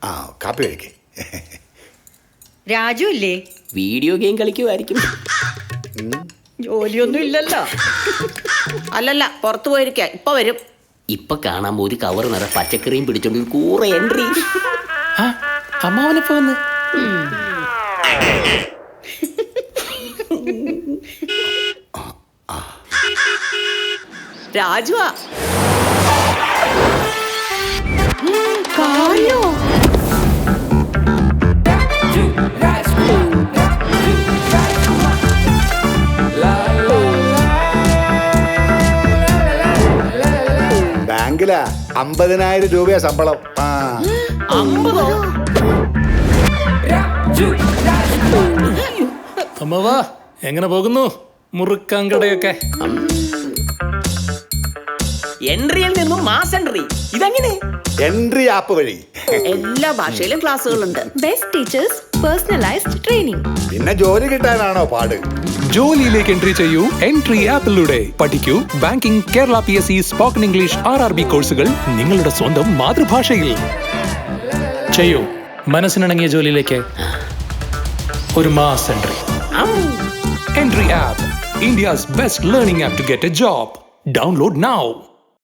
ആ കാപ്പി കഴിക്കേ. രാജു ഇല്ലേ? വീഡിയോ ഗെയിം കളിക്കുമായിരിക്കും. ജോലിയൊന്നും ഇല്ലല്ലോ. അല്ലല്ല, പുറത്തു പോയിരിക്ക, ഇപ്പൊ വരും. ഇപ്പൊ കാണാൻ ഒരു കവർ നിറ പച്ചക്കറിയും പിടിച്ചോണ്ട് ഒരു കൂറെ എൻട്രി. അമ്മാവനിപ്പോ വന്ന് രാജുവാ. ബാങ്കിലാ 50,000 രൂപയാ ശമ്പളം. ആ 50? അമ്മവാ, എങ്ങനെ പോകുന്നു മുറുക്കാങ്കടയൊക്കെ? എൻട്രിയിൽ നിന്നും മാസ് എൻട്രി. ഇതെങ്ങനെ? എൻട്രി ആപ്പ് വഴി എല്ലാ ഭാഷയിലും ക്ലാസ്സുകളുണ്ട്. Best teachers, personalised training. പിന്നെ ജോലി കിട്ടാനാണോ പാട്? ജോലിയിലേക്ക് എൻട്രി ചെയ്യൂ എൻട്രി ആപ്പിലൂടെ. പഠിക്കൂ banking, Kerala PSC, spoken English, RRB കോഴ്സുകൾ നിങ്ങളുടെ സ്വന്തം മാതൃഭാഷയിൽ. ചെയ്യൂ മനസ്സിനിണങ്ങിയ ജോലിയിലേക്ക് ഒരു mass entry. Entry app, India's best learning app to get a job. Download now.